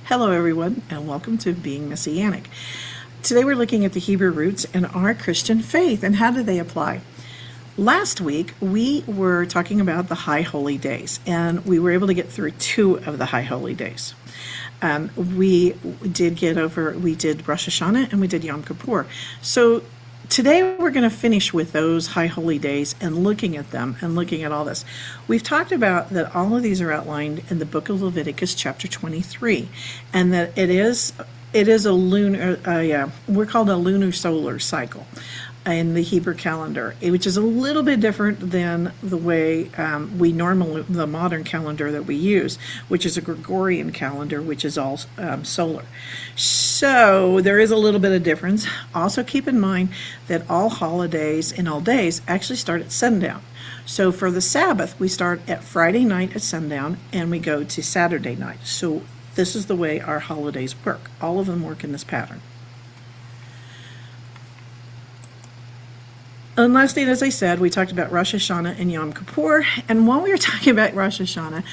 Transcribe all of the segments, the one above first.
Hello everyone, and welcome to Being Messianic. Today we're looking at the Hebrew roots and our Christian faith and how do they apply. Last week we were talking about the High Holy Days, and we were able to get through two of the High Holy Days. We did Rosh Hashanah and we did Yom Kippur. So today we're going to finish with those High Holy Days and looking at them and looking at all this. We've talked about that all of these are outlined in the book of Leviticus chapter 23, and that it is a lunar, we're called a lunisolar cycle in the Hebrew calendar, which is a little bit different than the way the modern calendar that we use, which is a Gregorian calendar, which is all solar. So there is a little bit of difference. Also keep in mind that all holidays and all days actually start at sundown. So for the Sabbath, we start at Friday night at sundown and we go to Saturday night. So this is the way our holidays work. All of them work in this pattern. And last night, as I said, we talked about Rosh Hashanah and Yom Kippur. And while we were talking about Rosh Hashanah,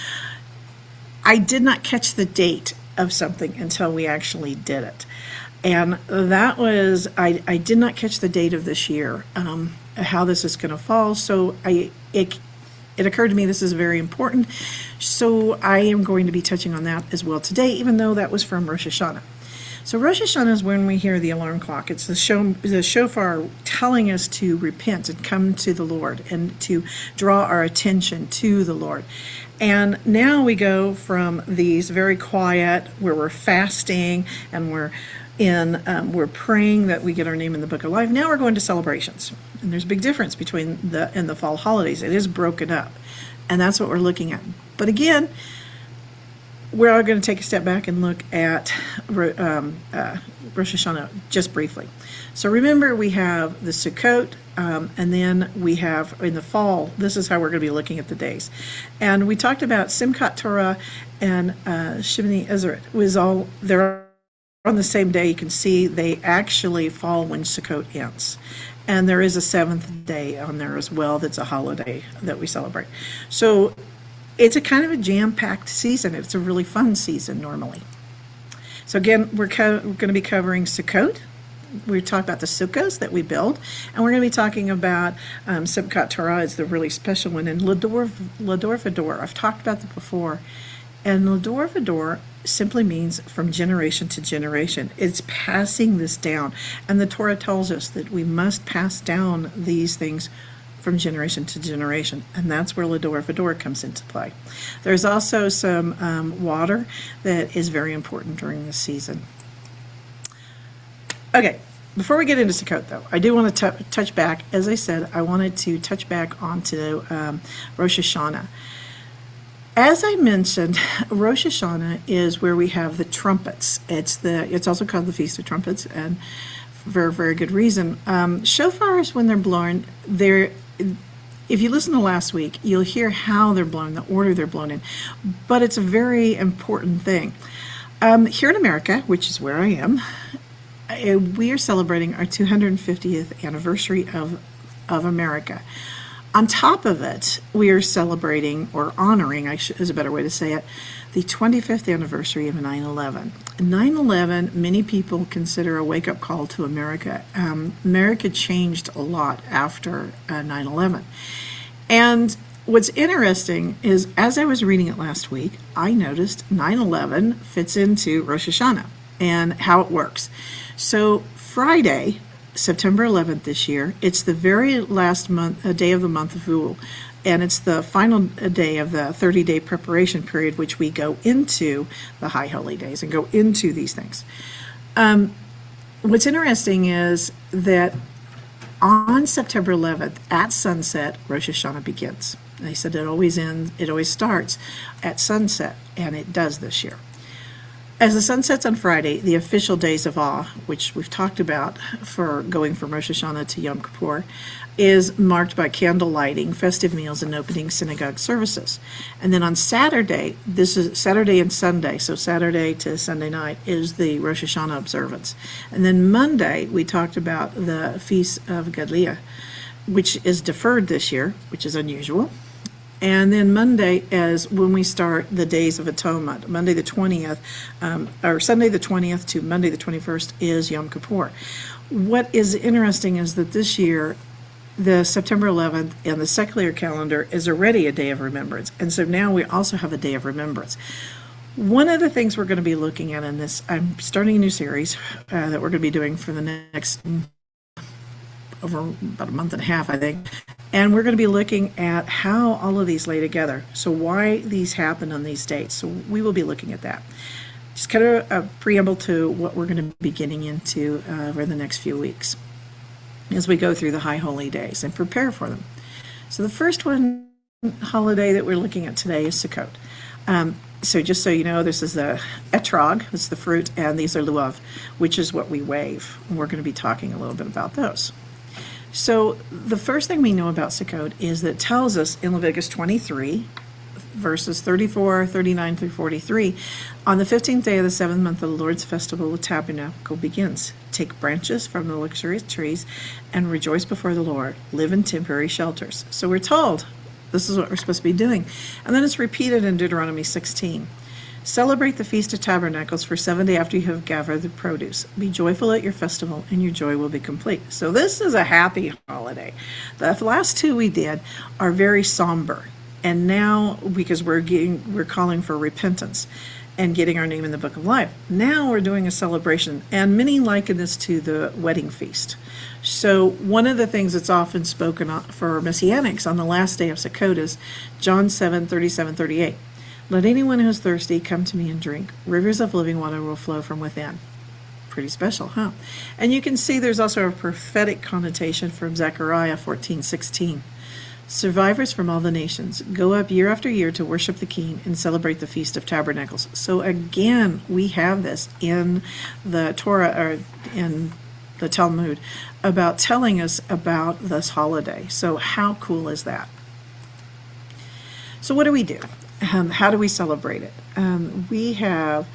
I did not catch the date of something until we actually did it. And that was, I did not catch the date of this year, how this is going to fall. So it occurred to me this is very important. So I am going to be touching on that as well today, even though that was from Rosh Hashanah. So Rosh Hashanah is when we hear the alarm clock. It's the shofar telling us to repent and come to the Lord and to draw our attention to the Lord. And now we go from these very quiet, where we're fasting and we're praying that we get our name in the book of life. Now we're going to celebrations. And there's a big difference between the fall holidays. It is broken up. And that's what we're looking at. But again, we're going to take a step back and look at Rosh Hashanah just briefly. So remember, we have the Sukkot, and then we have in the fall, this is how we're going to be looking at the days. And we talked about Simchat Torah and Shemini Atzeret. They're on the same day. You can see they actually fall when Sukkot ends. And there is a seventh day on there as well that's a holiday that we celebrate. So it's a kind of a jam-packed season. It's a really fun season normally. So again, we're going to be covering Sukkot. We talk about the sukkahs that we build, and we're going to be talking about Simchat Torah is the really special one, and Lador Vador. I've talked about that before, and Lador Vador simply means from generation to generation. It's passing this down, and the Torah tells us that we must pass down these things from generation to generation, and that's where Lador Vador comes into play. There's also some water that is very important during this season. Okay, before we get into Sukkot, though, I do want to touch back. As I said, I wanted to touch back onto Rosh Hashanah. As I mentioned, Rosh Hashanah is where we have the trumpets. It's also called the Feast of Trumpets, and for very, very good reason. Shofars, when they're blown, if you listen to last week, you'll hear how they're blown, the order they're blown in. But it's a very important thing. Here in America, which is where I am, we are celebrating our 250th anniversary of America. On top of it, we are celebrating, or honoring, is a better way to say it, the 25th anniversary of 9/11. 9/11, many people consider a wake-up call to America. America changed a lot after 9/11. And what's interesting is, as I was reading it last week, I noticed 9/11 fits into Rosh Hashanah and how it works. So Friday, September 11th this year, it's the very last day of the month of Elul, and it's the final day of the 30-day preparation period, which we go into the High Holy Days and go into these things. What's interesting is that on September 11th at sunset, Rosh Hashanah begins. They said it always starts at sunset, and it does this year. As the sun sets on Friday, the official days of awe, which we've talked about for going from Rosh Hashanah to Yom Kippur, is marked by candle lighting, festive meals, and opening synagogue services. And then on Saturday, this is Saturday and Sunday, so Saturday to Sunday night is the Rosh Hashanah observance. And then Monday, we talked about the Feast of Gail, which is deferred this year, which is unusual. And then Monday is when we start the Days of Atonement. Monday the 20th, or Sunday the 20th to Monday the 21st is Yom Kippur. What is interesting is that this year, the September 11th in the secular calendar is already a day of remembrance. And so now we also have a day of remembrance. One of the things we're going to be looking at in this, I'm starting a new series that we're going to be doing for the next over about a month and a half, I think. And we're going to be looking at how all of these lay together. So why these happen on these dates. So we will be looking at that. Just kind of a preamble to what we're going to be getting into over the next few weeks as we go through the high holy days and prepare for them. So the first holiday that we're looking at today is Sukkot. So just so you know, this is the etrog, it's the fruit, and these are luav, which is what we wave. And we're going to be talking a little bit about those. So the first thing we know about Sukkot is that it tells us in Leviticus 23, verses 34, 39 through 43, on the 15th day of the 7th month, the Lord's festival of tabernacle begins. Take branches from the luxurious trees and rejoice before the Lord. Live in temporary shelters. So we're told this is what we're supposed to be doing. And then it's repeated in Deuteronomy 16. Celebrate the Feast of Tabernacles for 7 days after you have gathered the produce. Be joyful at your festival, and your joy will be complete. So this is a happy holiday. The last two we did are very somber. And now, because we're calling for repentance and getting our name in the book of life, now we're doing a celebration. And many liken this to the wedding feast. So one of the things that's often spoken for Messianics on the last day of Sukkot is John 7:37-38. Let anyone who is thirsty come to me and drink. Rivers of living water will flow from within. Pretty special, huh? And you can see there's also a prophetic connotation from Zechariah 14:16. Survivors from all the nations go up year after year to worship the King and celebrate the Feast of Tabernacles. So again, we have this in the Torah or in the Talmud about telling us about this holiday. So how cool is that? So what do we do? How do we celebrate it? We have,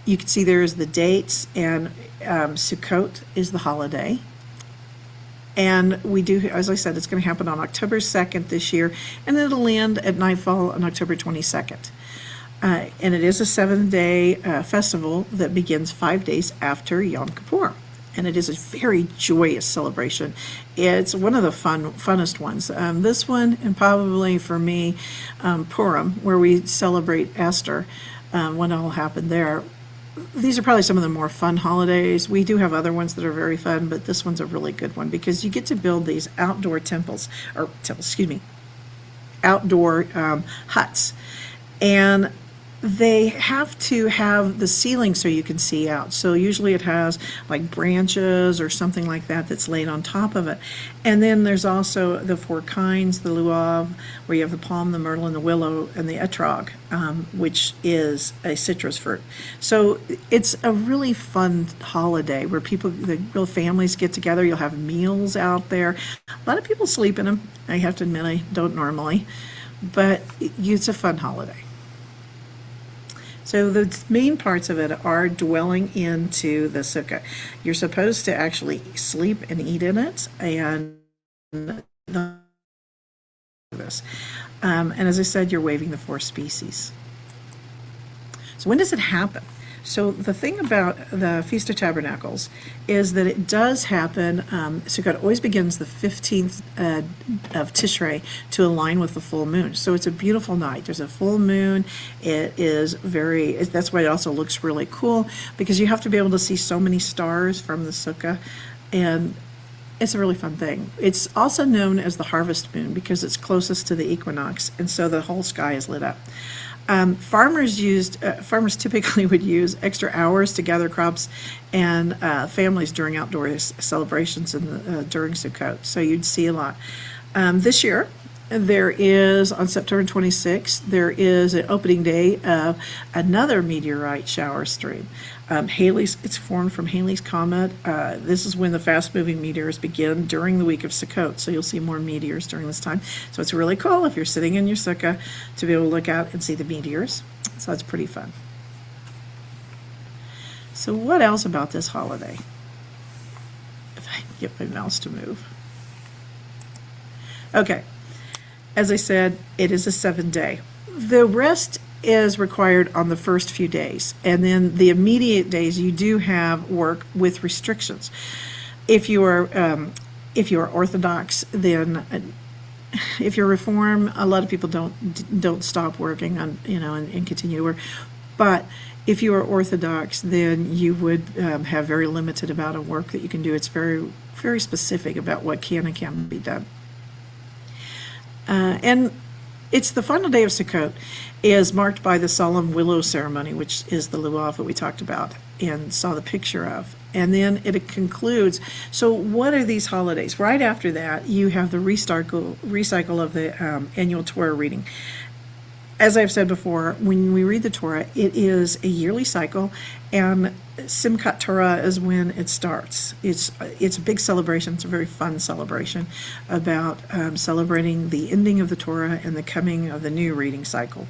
you can see there's the dates, and Sukkot is the holiday. And we do, as I said, it's going to happen on October 2nd this year, and it'll end at nightfall on October 22nd. And it is a 7-day festival that begins 5 days after Yom Kippur. And it is a very joyous celebration. It's one of the funnest ones. This one, and probably for me, Purim, where we celebrate Esther, when it all happened there. These are probably some of the more fun holidays. We do have other ones that are very fun, but this one's a really good one because you get to build these outdoor outdoor huts. And they have to have the ceiling so you can see out. So usually it has like branches or something like that that's laid on top of it. And then there's also the 4 kinds, the luav, where you have the palm, the myrtle, and the willow, and the etrog, which is a citrus fruit. So it's a really fun holiday where the real families get together. You'll have meals out there. A lot of people sleep in them. I have to admit I don't normally, but it's a fun holiday. So the main parts of it are dwelling into the sukkah. You're supposed to actually sleep and eat in it, and this. And as I said, you're waving the 4 species. So when does it happen? So the thing about the Feast of Tabernacles is that it does happen, Sukkot always begins the 15th of Tishrei to align with the full moon. So it's a beautiful night. There's a full moon. It is that's why it also looks really cool, because you have to be able to see so many stars from the Sukkah, and it's a really fun thing. It's also known as the harvest moon because it's closest to the equinox, and so the whole sky is lit up. Farmers typically would use extra hours to gather crops, and families during outdoor celebrations during Sukkot. So you'd see a lot. This year, there is, on September 26th, there is an opening day of another meteorite shower stream. It's formed from Halley's Comet. This is when the fast-moving meteors begin during the week of Sukkot, so you'll see more meteors during this time. So it's really cool if you're sitting in your sukkah to be able to look out and see the meteors. So it's pretty fun. So what else about this holiday? If I can get my mouse to move. Okay. As I said, it is a 7-day. The rest is required on the first few days, and then the immediate days you do have work with restrictions. If you are Orthodox, then if you're Reform, a lot of people don't stop working on and continue to work. But if you are Orthodox, then you would have very limited amount of work that you can do. It's very very specific about what can and can't be done. And it's the final day of Sukkot is marked by the solemn willow ceremony, which is the luau that we talked about and saw the picture of. And then it concludes. So what are these holidays? Right after that, you have the recycle of the annual Torah reading. As I've said before, when we read the Torah, it is a yearly cycle, and Simchat Torah is when it starts. It's a big celebration. It's a very fun celebration about celebrating the ending of the Torah and the coming of the new reading cycle.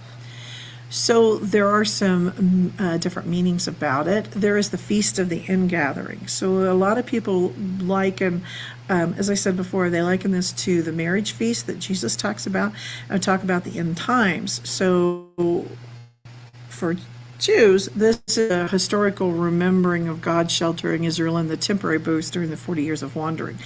So there are some different meanings about it. There is the Feast of the Ingathering. So a lot of people liken, as I said before, they liken this to the marriage feast that Jesus talks about, and talk about the end times. So for Jews, this is a historical remembering of God sheltering Israel in the temporary booths during the 40 years of wandering.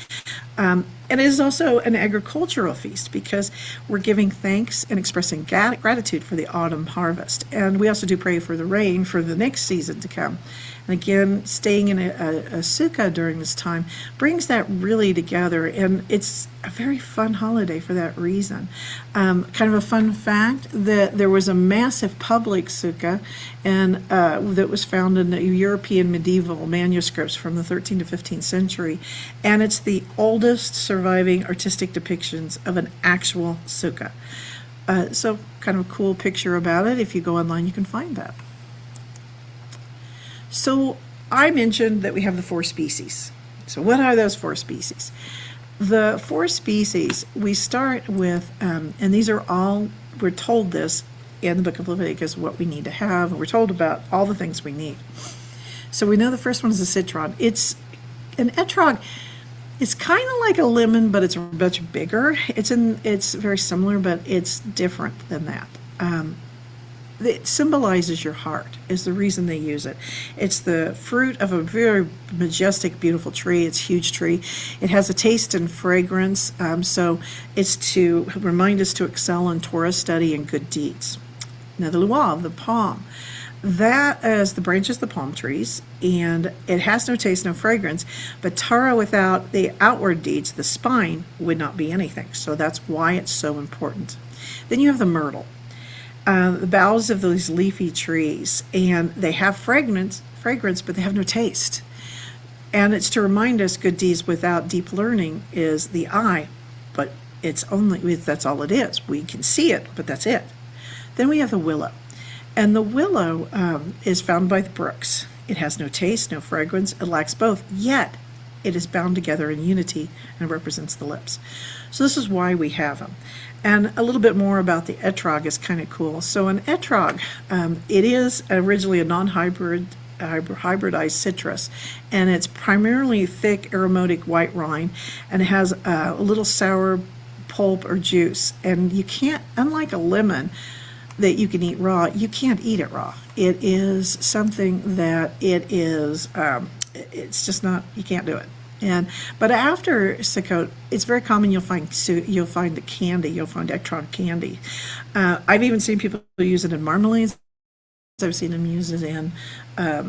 And it is also an agricultural feast because we're giving thanks and expressing gratitude for the autumn harvest. And we also do pray for the rain for the next season to come. And again, staying in a sukkah during this time brings that really together, and it's a very fun holiday for that reason. Kind of a fun fact that there was a massive public sukkah, and that was found in the European medieval manuscripts from the 13th to 15th century, and it's the oldest surviving artistic depictions of an actual sukkah. So kind of a cool picture about it. If you go online, you can find that. So I mentioned that we have the 4 species. So what are those 4 species? The 4 species, we start with, and these are all, we're told this in the book of Leviticus, what we need to have. We're told about all the things we need. So we know the first one is a citron. It's an etrog. It's kind of like a lemon, but it's much bigger. It's very similar, but it's different than that. It symbolizes your heart is the reason they use it. It's the fruit of a very majestic, beautiful tree. It's a huge tree. It has a taste and fragrance, so it's to remind us to excel in Torah study and good deeds. Now the luau, the palm, that is the branches of the palm trees, and it has no taste, no fragrance, but Torah without the outward deeds, the spine, would not be anything. So that's why it's so important. Then you have the myrtle. The boughs of those leafy trees, and they have fragrance, but they have no taste. And it's to remind us good deeds without deep learning is the eye, but that's all it is. We can see it, but that's it. Then we have the willow. And the willow is found by the brooks. It has no taste, no fragrance. It lacks both, yet it is bound together in unity and represents the lips. So this is why we have them. And a little bit more about the etrog is kind of cool. So an etrog, it is originally a hybridized citrus, and it's primarily thick aromatic white rind, and it has a little sour pulp or juice. And you can't, unlike a lemon that you can eat raw, you can't eat it raw. It is something that it's just not, you can't do it. But after Sukkot, it's very common you'll find the candy, you'll find etrog candy. I've even seen people use it in marmalades. I've seen them use it in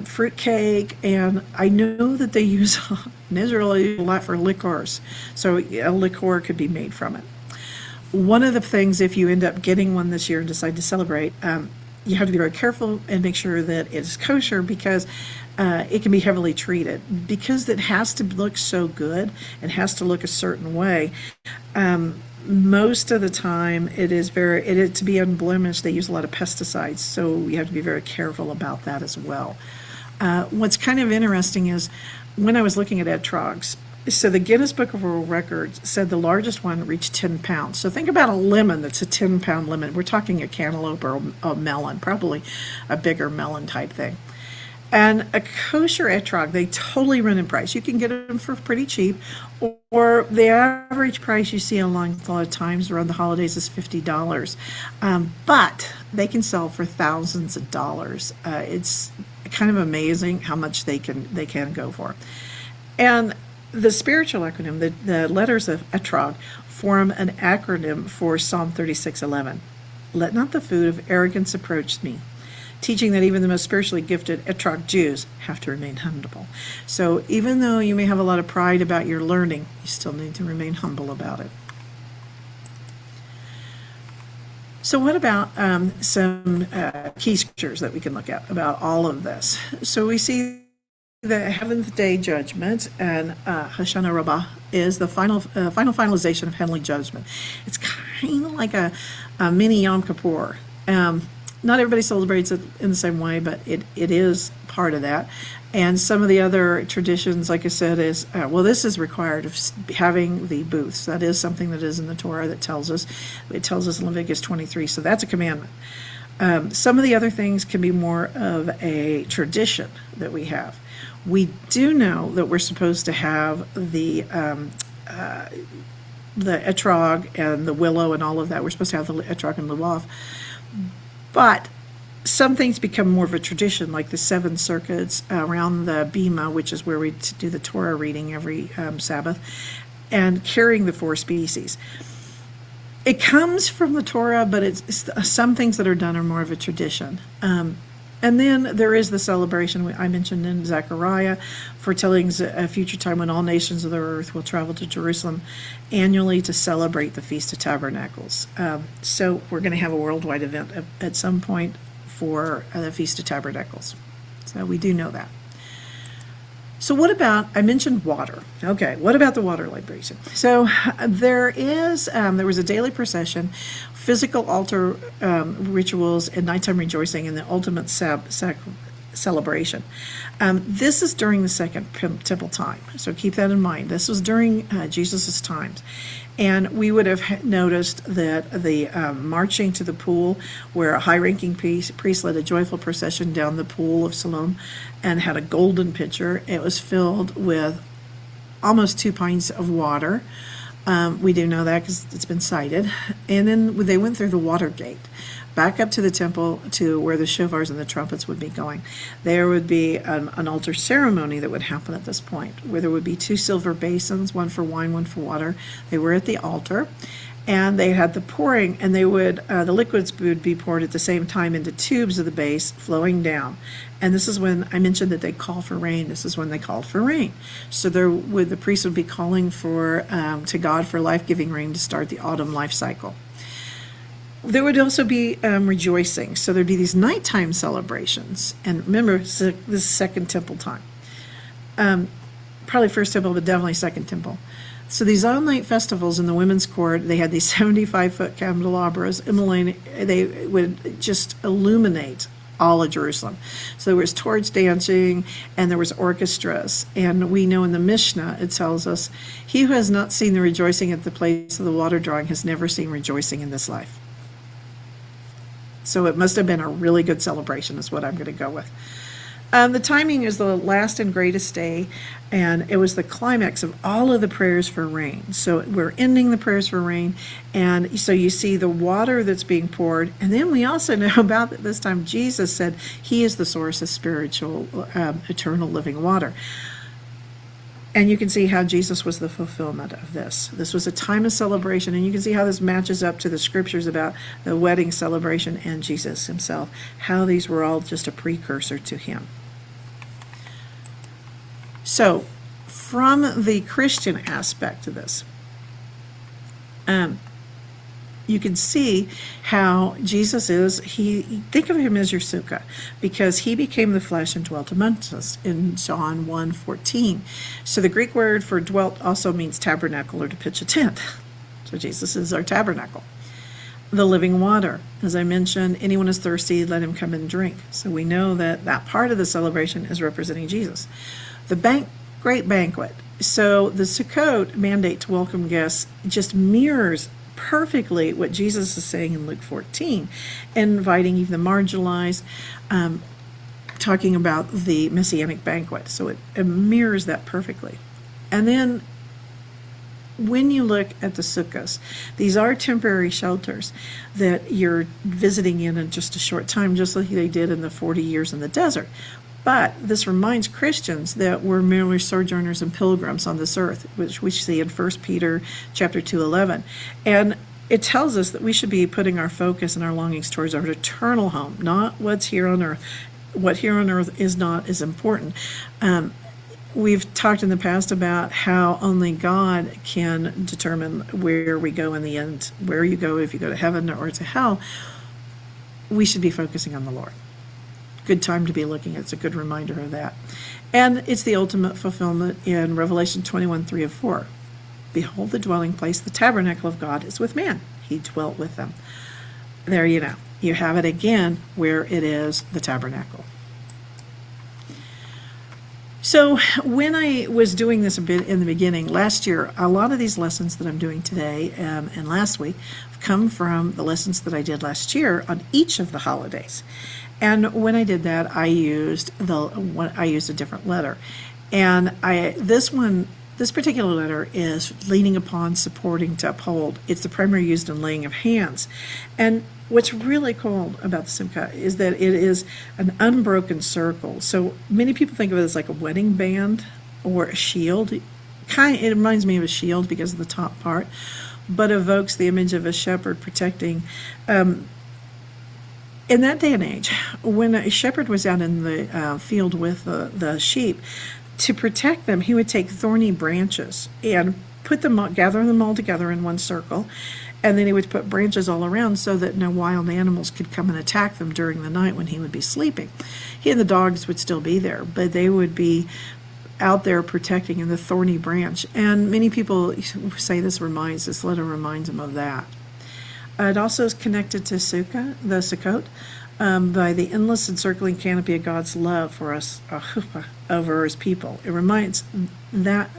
fruit cake, and I know that they use in Israel a lot for liqueurs. So a liqueur could be made from it. One of the things, if you end up getting one this year and decide to celebrate, you have to be very careful and make sure that it's kosher, because it can be heavily treated. Because it has to look so good, it has to look a certain way. Most of the time, to be unblemished, they use a lot of pesticides, so you have to be very careful about that as well. What's kind of interesting is when I was looking at etrogs, so the Guinness Book of World Records said the largest one reached 10 pounds. So think about a lemon that's a 10-pound lemon. We're talking a cantaloupe or a melon, probably a bigger melon type thing. And a kosher etrog, they totally run in price. You can get them for pretty cheap, or the average price you see online a lot of times around the holidays is $50. But they can sell for thousands of dollars. It's kind of amazing how much they can go for. And the spiritual acronym, the letters of etrog, form an acronym for Psalm 36:11. Let not the food of arrogance approach me, teaching that even the most spiritually gifted etrog Jews have to remain humble. So even though you may have a lot of pride about your learning, you still need to remain humble about it. So what about some key scriptures that we can look at about all of this? So we see the Heaventh Day Judgment, and Hoshana Rabbah is the final finalization of heavenly judgment. It's kind of like a mini Yom Kippur. Not everybody celebrates it in the same way, but it is part of that. And some of the other traditions, like I said, is, this is required of having the booths. That is something that is in the Torah that tells us. It tells us in Leviticus 23, so that's a commandment. Some of the other things can be more of a tradition that we have. We do know that we're supposed to have the etrog and the willow and all of that. We're supposed to have the etrog and luav. But some things become more of a tradition, like the 7 circuits around the bima, which is where we do the Torah reading every Sabbath, and carrying the 4 species. It comes from the Torah, but it's some things that are done are more of a tradition. And then there is the celebration I mentioned in Zechariah, foretelling a future time when all nations of the earth will travel to Jerusalem annually to celebrate the Feast of Tabernacles. So we're going to have a worldwide event at some point for the Feast of Tabernacles. So we do know that. So what about, I mentioned water. Okay, what about the water libation? So there was a daily procession, physical altar rituals, and nighttime rejoicing, and the ultimate celebration. This is during the Second Temple time, so keep that in mind. This was during Jesus' times. And we would have noticed that the marching to the pool, where a high-ranking priest led a joyful procession down the pool of Siloam and had a golden pitcher. It was filled with almost 2 pints of water. We do know that because it's been cited. And then they went through the water gate, back up to the temple to where the shofars and the trumpets would be going. There would be an altar ceremony that would happen at this point, where there would be 2 silver basins, one for wine, one for water. They were at the altar, and they had the pouring, and they would the liquids would be poured at the same time into tubes of the base flowing down. And this is when I mentioned that they call for rain. This is when they called for rain. So the priest would be calling to God for life-giving rain to start the autumn life cycle. There would also be rejoicing. So there'd be these nighttime celebrations. And remember, this is Second Temple time. Probably First Temple, but definitely Second Temple. So these all-night festivals in the women's court, they had these 75-foot candelabras. They would just illuminate all of Jerusalem. So there was torch dancing, and there was orchestras. And we know in the Mishnah, it tells us, he who has not seen the rejoicing at the place of the water drawing has never seen rejoicing in this life. So it must have been a really good celebration is what I'm going to go with. The timing is the last and greatest day, and it was the climax of all of the prayers for rain. So we're ending the prayers for rain, and so you see the water that's being poured. And then we also know about this time Jesus said he is the source of spiritual, eternal living water. And you can see how Jesus was the fulfillment of this. This was a time of celebration, and you can see how this matches up to the scriptures about the wedding celebration and Jesus himself, how these were all just a precursor to him. So, from the Christian aspect of this, you can see how Jesus is, think of him as your sukkah, because he became the flesh and dwelt amongst us in John 1:14. So the Greek word for dwelt also means tabernacle or to pitch a tent. So Jesus is our tabernacle. The living water, as I mentioned, anyone is thirsty, let him come and drink. So we know that that part of the celebration is representing Jesus. The great banquet. So the Sukkot mandate to welcome guests just mirrors perfectly what Jesus is saying in Luke 14, inviting even the marginalized. talking about the Messianic banquet. So it mirrors that perfectly. And then when you look at the sukkahs, these are temporary shelters that you're visiting in just a short time, just like they did in the 40 years in the desert. But this reminds Christians that we're merely sojourners and pilgrims on this earth, which we see in 1 Peter chapter 2:11. And it tells us that we should be putting our focus and our longings towards our eternal home, not what's here on earth. What here on earth is not as important. We've talked in the past about how only God can determine where we go in the end, where you go if you go to heaven or to hell. We should be focusing on the Lord. Good time to be looking. It's a good reminder of that. And it's the ultimate fulfillment in Revelation 21:3-4. Behold, the dwelling place, the tabernacle of God is with man. He dwelt with them. There you know. You have it again where it is the tabernacle. So when I was doing this a bit in the beginning, last year, a lot of these lessons that I'm doing today and last week come from the lessons that I did last year on each of the holidays. And when I did that, I used a different letter. And this particular letter is leaning upon, supporting, to uphold. It's the primary used in laying of hands. And what's really cool about the Simcha is that it is an unbroken circle. So many people think of it as like a wedding band or a shield. It reminds me of a shield because of the top part, but evokes the image of a shepherd protecting. In that day and age, when a shepherd was out in the field with the sheep, to protect them, he would take thorny branches and gather them all together in one circle, and then he would put branches all around so that no wild animals could come and attack them during the night when he would be sleeping. He and the dogs would still be there, but they would be out there protecting in the thorny branch. And many people say this letter reminds them of that. It also is connected to the Sukkot, by the endless encircling canopy of God's love for us, chuppah, over his people. It reminds that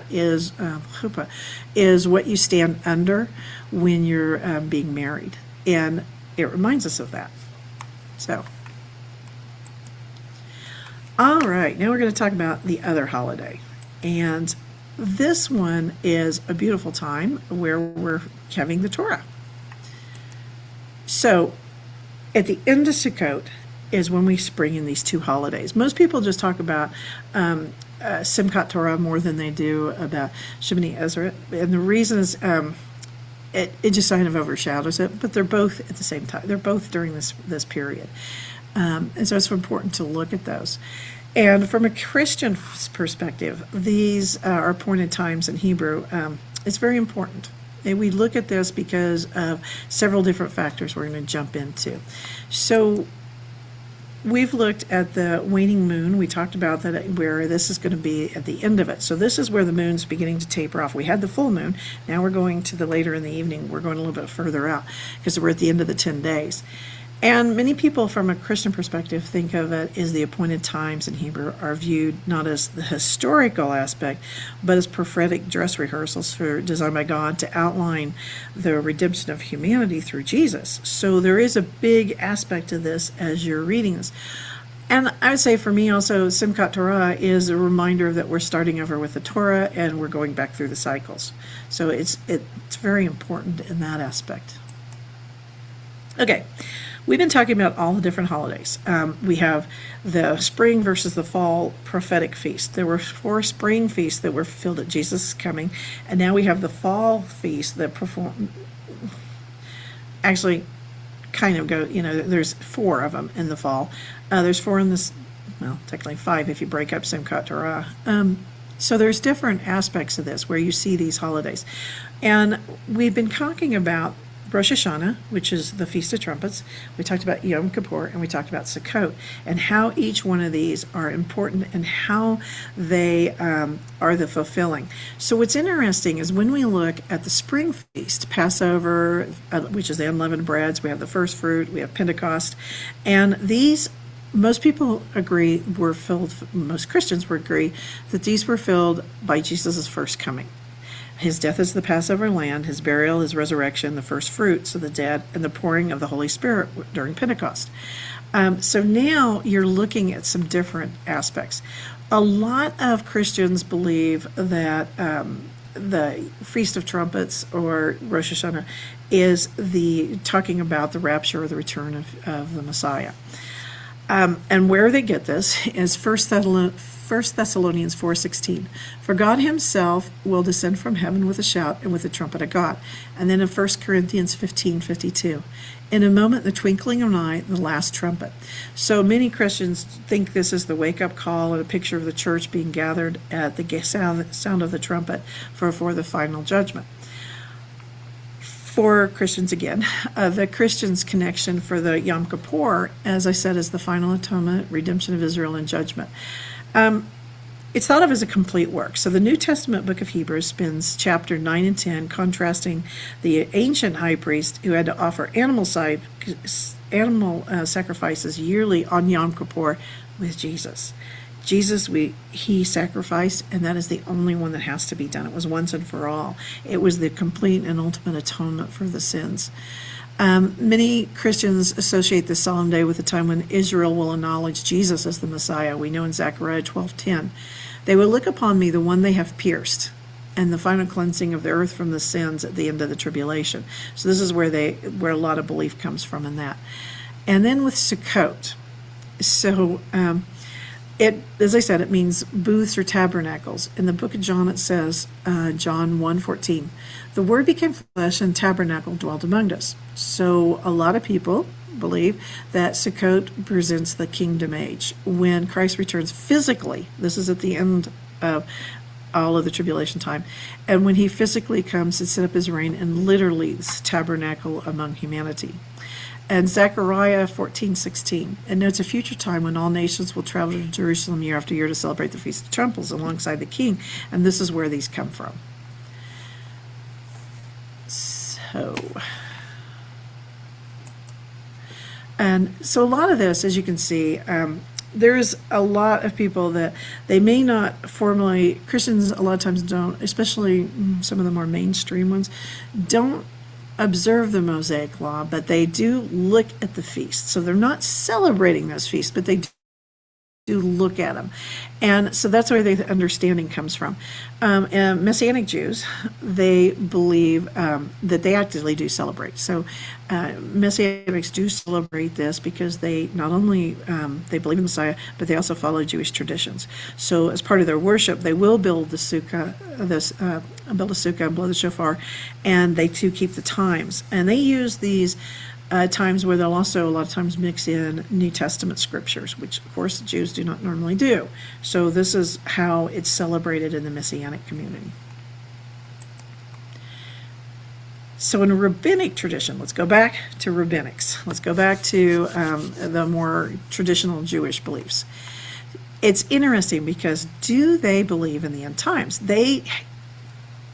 is chuppah, is what you stand under when you're being married, and it reminds us of that. So, all right, now we're going to talk about the other holiday, and this one is a beautiful time where we're having the Torah. So, at the end of Sukkot is when we bring in these two holidays. Most people just talk about Simchat Torah more than they do about Shemini Ezra, and the reason is it just kind of overshadows it. But they're both at the same time. They're both during this period, and so it's important to look at those. And from a Christian perspective, these are appointed times in Hebrew. It's very important. And we look at this because of several different factors we're going to jump into. So we've looked at the waning moon. We talked about that, where this is going to be at the end of it. So this is where the moon's beginning to taper off. We had the full moon. Now we're going to the later in the evening. We're going a little bit further out because we're at the end of the 10 days. And many people from a Christian perspective think of it as the appointed times in Hebrew are viewed not as the historical aspect, but as prophetic dress rehearsals designed by God to outline the redemption of humanity through Jesus. So there is a big aspect to this as you're reading this. And I would say for me also, Simchat Torah is a reminder that we're starting over with the Torah and we're going back through the cycles. So it's very important in that aspect. Okay. We've been talking about all the different holidays. We have the spring versus the fall prophetic feast. There were 4 spring feasts that were fulfilled at Jesus' coming, and now we have the fall feast that actually kind of go, there's 4 of them in the fall. There's 4 in this, well, technically 5 if you break up Simchat Torah. So there's different aspects of this where you see these holidays. And we've been talking about Rosh Hashanah, which is the Feast of Trumpets. We talked about Yom Kippur, and we talked about Sukkot, and how each one of these are important and how they are the fulfilling. So what's interesting is when we look at the spring feast, Passover, which is the unleavened breads, we have the first fruit, we have Pentecost, and these, most people agree, most Christians would agree that these were filled by Jesus' first coming. His death is the Passover lamb, his burial, his resurrection, the first fruits of the dead, and the pouring of the Holy Spirit during Pentecost. So now you're looking at some different aspects. A lot of Christians believe that the Feast of Trumpets, or Rosh Hashanah, is the talking about the rapture or the return of the Messiah. And where they get this is 1 Thessalonians 4:16. For God himself will descend from heaven with a shout and with the trumpet of God. And then in 1 Corinthians 15:52. In a moment, the twinkling of an eye, the last trumpet. So many Christians think this is the wake-up call and a picture of the church being gathered at the sound of the trumpet for the final judgment. For Christians, again, the Christians' connection for the Yom Kippur, as I said, is the final atonement, redemption of Israel, and judgment. It's thought of as a complete work. So the New Testament book of Hebrews spends chapter 9 and 10 contrasting the ancient high priest who had to offer animal sacrifices yearly on Yom Kippur with Jesus. Jesus, he sacrificed, and that is the only one that has to be done. It was once and for all. It was the complete and ultimate atonement for the sins. Many Christians associate this solemn day with the time when Israel will acknowledge Jesus as the Messiah. We know in Zechariah 12:10, they will look upon me, the one they have pierced, and the final cleansing of the earth from the sins at the end of the tribulation. So this is where a lot of belief comes from in that. And then with Sukkot, so as I said, it means booths or tabernacles. In the book of John, it says, John 1:14, the Word became flesh and tabernacle dwelt among us. So a lot of people believe that Sukkot presents the kingdom age. When Christ returns physically, this is at the end of all of the tribulation time, and when he physically comes to set up his reign and literally tabernacle among humanity. And Zechariah 14:16, it notes a future time when all nations will travel to Jerusalem year after year to celebrate the Feast of Trumpets alongside the King, and this is where these come from. So a lot of this, as you can see, there's a lot of people that they may not formally, Christians a lot of times don't, especially some of the more mainstream ones, don't observe the Mosaic Law, but they do look at the feasts. So they're not celebrating those feasts, but they do look at them. And so that's where the understanding comes from. And Messianic Jews, they believe that they actively do celebrate. So Messianics do celebrate this because they not only they believe in the Messiah, but they also follow Jewish traditions. So as part of their worship, they will build the sukkah, build a sukkah and blow the shofar, and they too keep the times. And they use these times where they'll also a lot of times mix in New Testament scriptures, which of course the Jews do not normally do. So this is how it's celebrated in the Messianic community. So in a rabbinic tradition, let's go back to rabbinics. Let's go back to the more traditional Jewish beliefs. It's interesting because do they believe in the end times?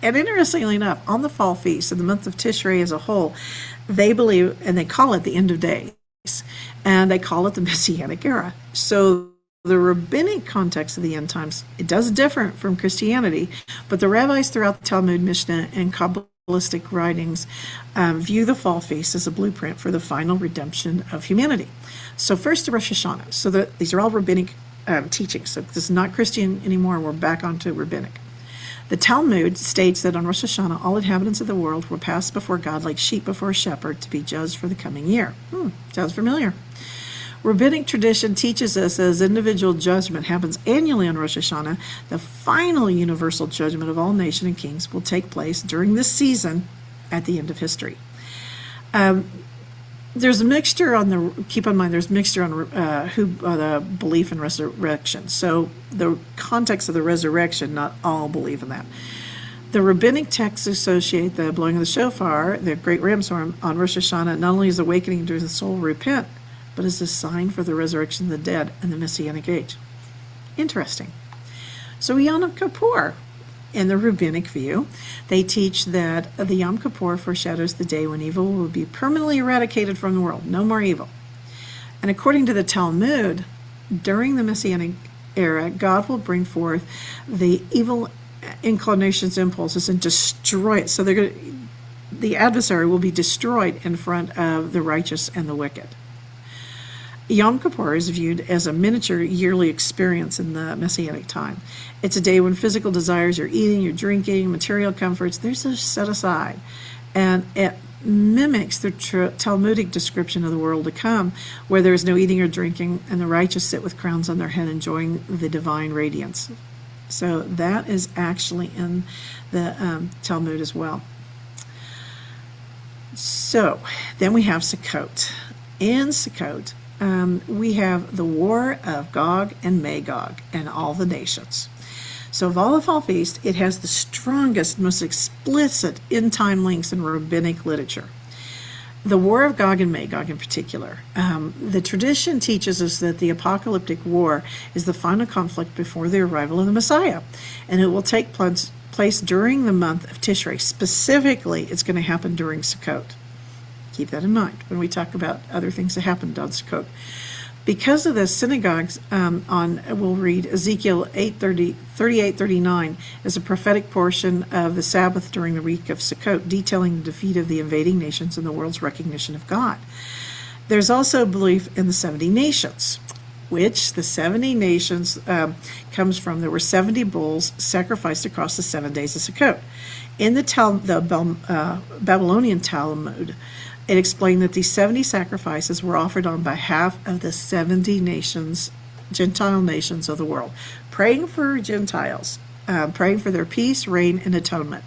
And interestingly enough, on the fall feast, in the month of Tishrei as a whole, they believe, and they call it the end of days, and they call it the Messianic era. So the rabbinic context of the end times, it does differ from Christianity, but the rabbis throughout the Talmud, Mishnah, and Kabbalistic writings view the fall feast as a blueprint for the final redemption of humanity. So first to Rosh Hashanah. So these are all rabbinic teachings. So this is not Christian anymore. We're back onto rabbinic. The Talmud states that on Rosh Hashanah, all inhabitants of the world will pass before God like sheep before a shepherd to be judged for the coming year. Sounds familiar. Rabbinic tradition teaches us that as individual judgment happens annually on Rosh Hashanah, the final universal judgment of all nations and kings will take place during this season at the end of history. There's a mixture keep in mind, there's mixture on the belief in resurrection. So the context of the resurrection, not all believe in that. The rabbinic texts associate the blowing of the shofar, the great ram's horn, on Rosh Hashanah, not only as awakening to the soul repent, but as a sign for the resurrection of the dead and the Messianic age. Interesting. So Yom Kippur. In the rabbinic view, they teach that the Yom Kippur foreshadows the day when evil will be permanently eradicated from the world. No more evil. And according to the Talmud, during the Messianic era, God will bring forth the evil inclinations, impulses, and destroy it. So the adversary will be destroyed in front of the righteous and the wicked. Yom Kippur is viewed as a miniature yearly experience in the Messianic time. It's a day when physical desires, your eating, your drinking, material comforts, they're just set aside. And it mimics the Talmudic description of the world to come, where there is no eating or drinking, and the righteous sit with crowns on their head enjoying the divine radiance. So that is actually in the Talmud as well. So then we have Sukkot. In Sukkot, we have the war of Gog and Magog and all the nations. So of all the fall feasts, it has the strongest, most explicit end-time links in rabbinic literature. The war of Gog and Magog in particular. The tradition teaches us that the apocalyptic war is the final conflict before the arrival of the Messiah, and it will take place during the month of Tishrei. Specifically, it's going to happen during Sukkot. Keep that in mind when we talk about other things that happened on Sukkot. Because of this, synagogues we'll read Ezekiel 38:39 as a prophetic portion of the Sabbath during the week of Sukkot, detailing the defeat of the invading nations and the world's recognition of God. There's also belief in the 70 nations, which the 70 nations comes from. There were 70 bulls sacrificed across the 7 days of Sukkot. In the Babylonian Talmud, it explained that these 70 sacrifices were offered on behalf of the 70 nations, Gentile nations of the world, praying for Gentiles, praying for their peace, reign, and atonement.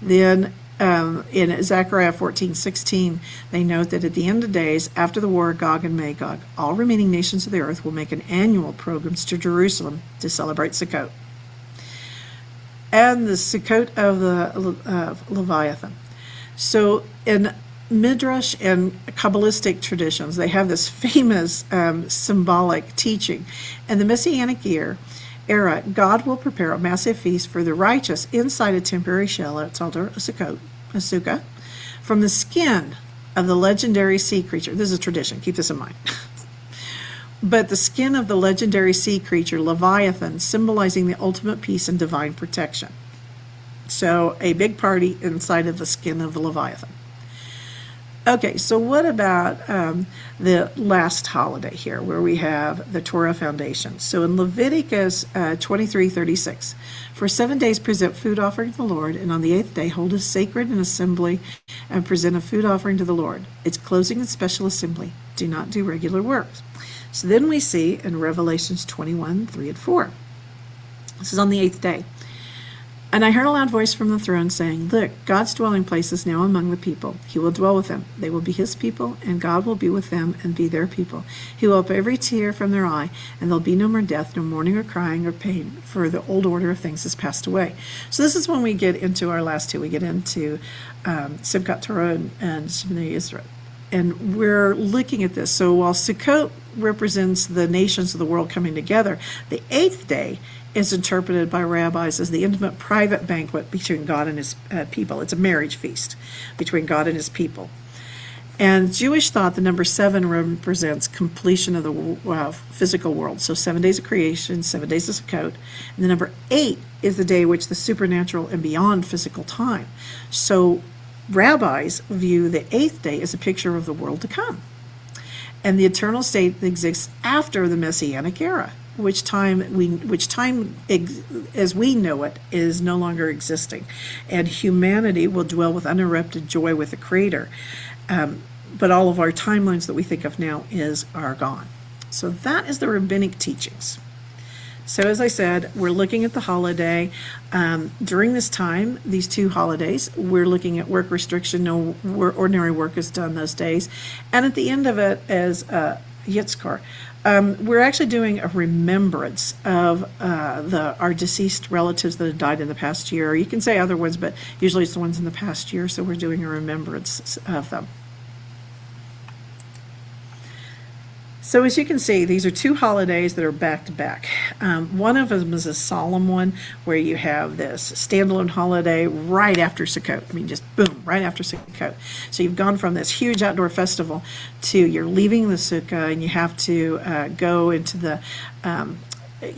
Then in Zechariah 14:16, they note that at the end of days, after the war of Gog and Magog, all remaining nations of the earth will make an annual pilgrimage to Jerusalem to celebrate Sukkot. And the Sukkot of the Leviathan. So in Midrash and Kabbalistic traditions, they have this famous symbolic teaching. In the Messianic era, God will prepare a massive feast for the righteous inside a temporary shell, a sukkah, from the skin of the legendary sea creature. This is a tradition, keep this in mind. But the skin of the legendary sea creature, Leviathan, symbolizing the ultimate peace and divine protection. So a big party inside of the skin of the Leviathan. Okay, so what about the last holiday here, where we have the Torah foundation? So in Leviticus 23:36, for 7 days present food offering to the Lord, and on the 8th day hold a sacred an assembly and present a food offering to the Lord. It's closing a special assembly. Do not do regular work. So then we see in Revelations 21:3-4. This is on the 8th day. And I heard a loud voice from the throne saying, look, God's dwelling place is now among the people. He will dwell with them. They will be his people, and God will be with them and be their people. He will wipe every tear from their eye, and there'll be no more death, no mourning or crying or pain, for the old order of things has passed away. So this is when we get into our last two. We get into Simchat Torah and Shemini Israel. And we're looking at this. So while Sukkot represents the nations of the world coming together, the 8th day is interpreted by rabbis as the intimate private banquet between God and his people. It's a marriage feast between God and his people. And Jewish thought, the number 7 represents completion of the physical world. So 7 days of creation, 7 days of Sukkot. And the number 8 is the day which the supernatural and beyond physical time. So rabbis view the 8th day as a picture of the world to come, and the eternal state that exists after the Messianic era, which time as we know it is no longer existing, and humanity will dwell with uninterrupted joy with the Creator. But all of our timelines that we think of now are gone. So that is the rabbinic teachings. So as I said, we're looking at the holiday. During this time, these 2 holidays, we're looking at work restriction. No ordinary work is done those days. And at the end of it, as Yitzchar, we're actually doing a remembrance of our deceased relatives that have died in the past year. Or you can say other ones, but usually it's the ones in the past year, so we're doing a remembrance of them. So as you can see, these are 2 holidays that are back to back. One of them is a solemn one where you have this standalone holiday right after Sukkot. I mean, just boom, right after Sukkot. So you've gone from this huge outdoor festival to you're leaving the Sukkah, and you have to go into the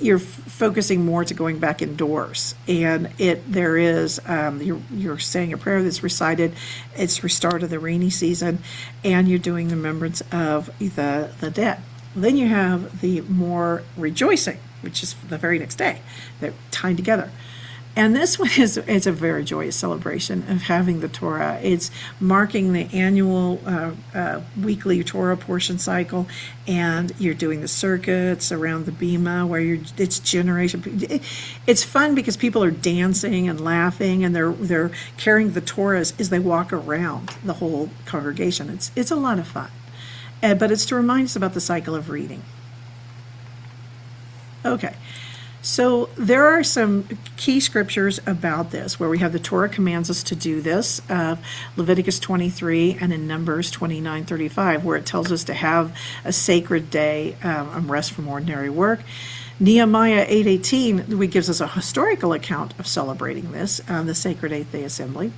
you're focusing more to going back indoors, and there is you're saying a prayer that's recited. It's restart of the rainy season, and you're doing the remembrance of the dead. Then you have the more rejoicing, which is the very next day. They're tied together. And this one is a very joyous celebration of having the Torah. It's marking the annual weekly Torah portion cycle, and you're doing the circuits around the bima where it's generation. It's fun because people are dancing and laughing, and they're carrying the Torahs as they walk around the whole congregation. It's a lot of fun, but it's to remind us about the cycle of reading. Okay. So there are some key scriptures about this where we have the Torah commands us to do this, Leviticus 23 and in Numbers 29:35, where it tells us to have a sacred day and rest from ordinary work. Nehemiah 8:18 gives us a historical account of celebrating this, the sacred eighth day assembly.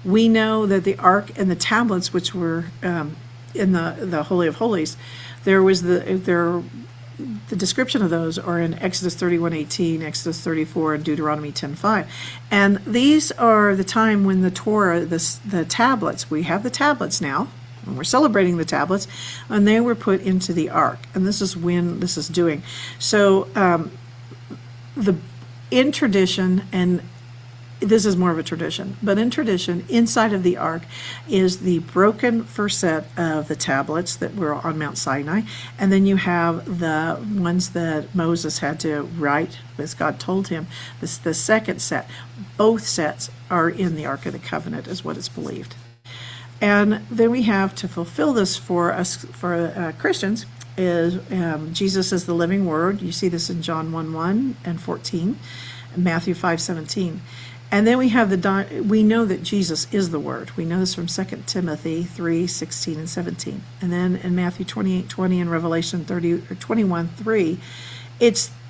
We know that the ark and the tablets, which were in the Holy of Holies, the description of those are in Exodus 31:18, Exodus 34, and Deuteronomy 10:5. And these are the time when the Torah, the tablets, we have the tablets now, and we're celebrating the tablets, and they were put into the ark. And this is when this is doing. So in tradition, and this is more of a tradition, but in tradition, inside of the ark is the broken first set of the tablets that were on Mount Sinai, and then you have the ones that Moses had to write as God told him. This is the second set. Both sets are in the Ark of the Covenant, is what is believed. And then we have to fulfill this for us, for Christians, is Jesus is the living Word. You see this in John 1:1 and 14, and Matthew 5:17. And then we have we know that Jesus is the Word. We know this from 2 Timothy 3:16 and 17. And then in Matthew 28:20 and Revelation 21:3,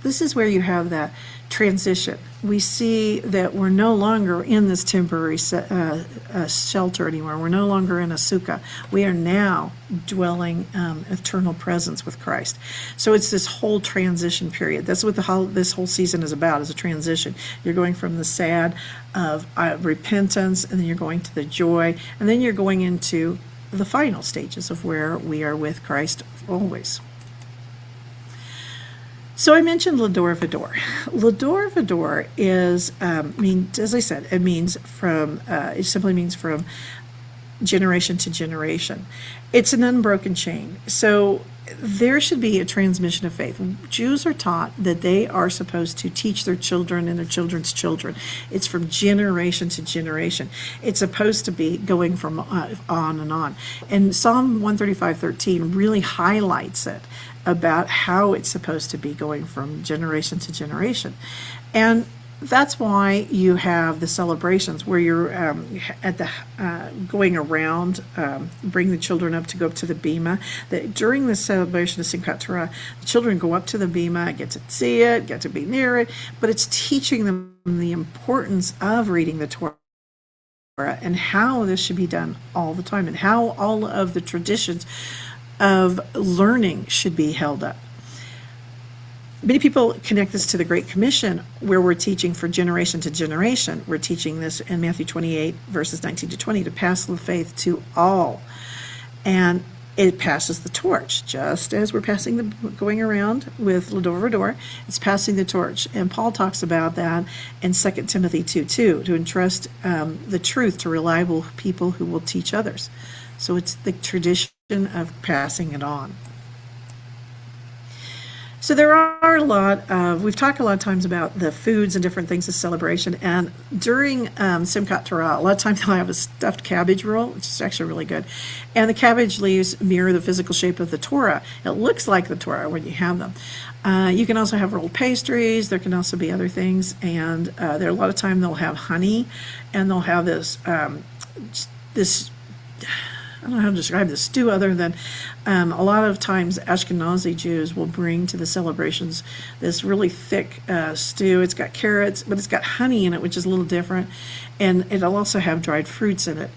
this is where you have that transition. We see that we're no longer in this temporary shelter anymore. We're no longer in a sukkah. We are now dwelling eternal presence with Christ. So it's this whole transition period. That's what this whole season is about, is a transition. You're going from the sad of repentance, and then you're going to the joy, and then you're going into the final stages of where we are with Christ always. So I mentioned Lador Vador. Lador Vador is, as I said, it simply means from generation to generation. It's an unbroken chain. So there should be a transmission of faith. Jews are taught that they are supposed to teach their children and their children's children. It's from generation to generation. It's supposed to be going from on and on. And Psalm 135:13 really highlights it, about how it's supposed to be going from generation to generation. And that's why you have the celebrations where you're going around, bring the children up to go up to the bima. During the celebration of Simchat Torah, the children go up to the bima, get to see it, get to be near it, but it's teaching them the importance of reading the Torah and how this should be done all the time, and how all of the traditions of learning should be held up. Many people connect this to the Great Commission, where we're teaching for generation to generation. We're teaching this in Matthew 28, verses 19 to 20, to pass the faith to all. And it passes the torch, just as we're going around with Lador Vador, it's passing the torch. And Paul talks about that in 2 Timothy 2:2, to entrust the truth to reliable people who will teach others. So it's the tradition of passing it on. So there are we've talked a lot of times about the foods and different things of celebration, and during Simchat Torah, a lot of times they'll have a stuffed cabbage roll, which is actually really good, and the cabbage leaves mirror the physical shape of the Torah. It looks like the Torah when you have them. You can also have rolled pastries. There can also be other things, and there a lot of time they'll have honey, and they'll have this I don't know how to describe this stew, other than a lot of times Ashkenazi Jews will bring to the celebrations this really thick stew. It's got carrots, but it's got honey in it, which is a little different, and it'll also have dried fruits in it.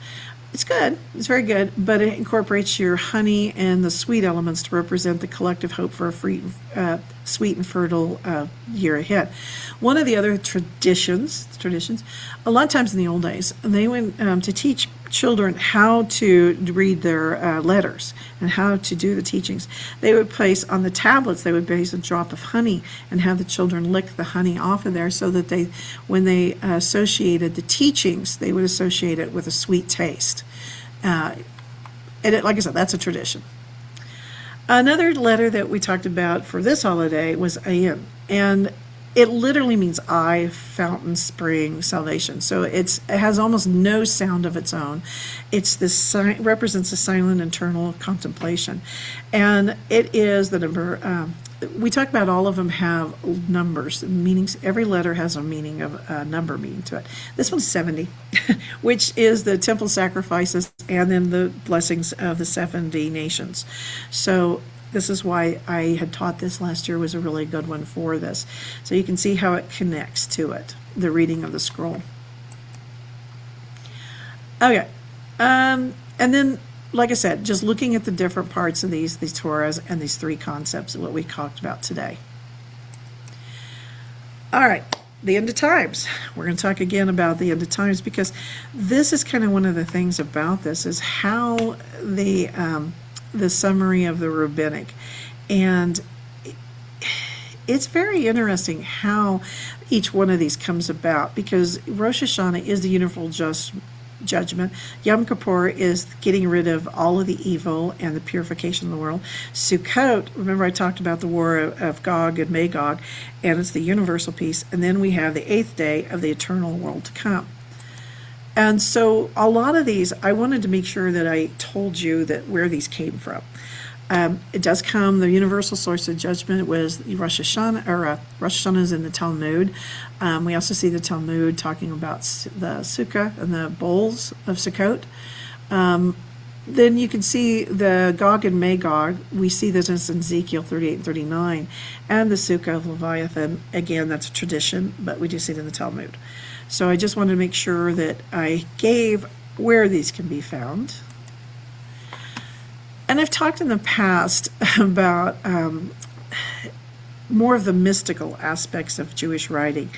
It's good. It's very good, but it incorporates your honey and the sweet elements to represent the collective hope for a sweet and fertile year ahead. One of the other traditions, a lot of times in the old days, they went to teach children how to read their letters and how to do the teachings. They would place on the tablets, they would place a drop of honey and have the children lick the honey off of there, so that they, when they associated the teachings, they would associate it with a sweet taste. And like I said, that's a tradition. Another letter that we talked about for this holiday was Ayin, and it literally means eye, fountain, spring, salvation. So it has almost no sound of its own. It's this represents a silent internal contemplation, and it is the number. We talk about all of them have numbers, meanings. Every letter has a meaning of a number meaning to it. This one's 70, which is the temple sacrifices and then the blessings of the 70 nations. So this is why I had taught this last year, was a really good one for this. So you can see how it connects to it, the reading of the scroll. Okay. And then, like I said, just looking at the different parts of these Torahs and these three concepts of what we talked about today. All right, the end of times. We're going to talk again about the end of times, because this is kind of one of the things about this, is how the summary of the rabbinic. And it's very interesting how each one of these comes about, because Rosh Hashanah is the universal judgment. Yom Kippur is getting rid of all of the evil and the purification of the world. Sukkot, remember I talked about the war of Gog and Magog, and it's the universal peace. And then we have the 8th day of the eternal world to come. And so a lot of these, I wanted to make sure that I told you that where these came from. It does come, the universal source of judgment was Rosh Hashanah, or Rosh Hashanah is in the Talmud. We also see the Talmud talking about the Sukkah and the bowls of Sukkot. Then you can see the Gog and Magog. We see this in Ezekiel 38 and 39. And the Sukkah of Leviathan. Again, that's a tradition, but we do see it in the Talmud. So I just wanted to make sure that I gave where these can be found. And I've talked in the past about more of the mystical aspects of Jewish writing.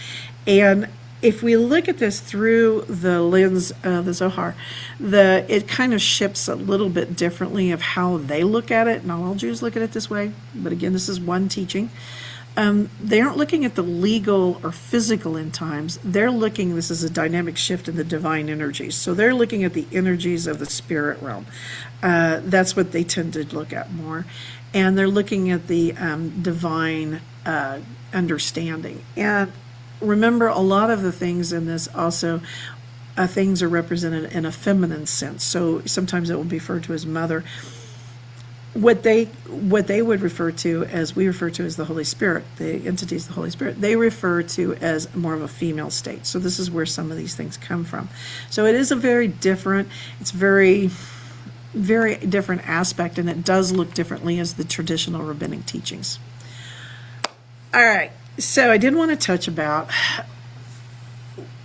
And if we look at this through the lens of the Zohar, it kind of shifts a little bit differently of how they look at it. Not all Jews look at it this way, but again, this is one teaching. They aren't looking at the legal or physical end times. They're looking, this is a dynamic shift in the divine energies. So they're looking at the energies of the spirit realm. That's what they tend to look at more. And they're looking at the divine understanding. And remember, a lot of the things in this also, things are represented in a feminine sense. So sometimes it will be referred to as mother. What they would refer to as, we refer to as the Holy Spirit, the entities of the Holy Spirit, they refer to as more of a female state. So this is where some of these things come from. So it is a very different, it's very, very different aspect, and it does look differently as the traditional rabbinic teachings. All right, so I did want to touch about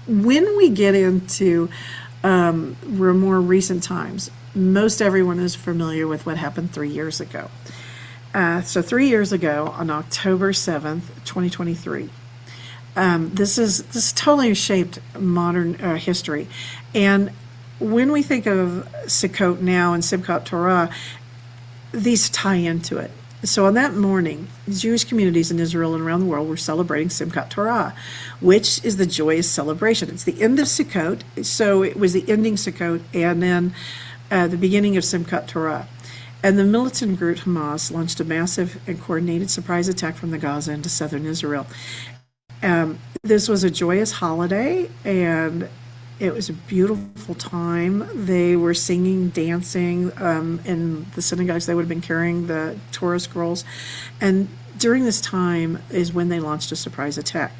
when we get into more recent times. Most everyone is familiar with what happened 3 years ago. So 3 years ago, on October 7th, 2023, this totally shaped modern history. And when we think of Sukkot now and Simchat Torah, these tie into it. So on that morning, Jewish communities in Israel and around the world were celebrating Simchat Torah, which is the joyous celebration. It's the end of Sukkot, so it was the ending Sukkot, and then the beginning of Simchat Torah. And the militant group Hamas launched a massive and coordinated surprise attack from the Gaza into southern Israel. This was a joyous holiday, and it was a beautiful time. They were singing, dancing. In the synagogues, they would have been carrying the Torah scrolls. And during this time is when they launched a surprise attack.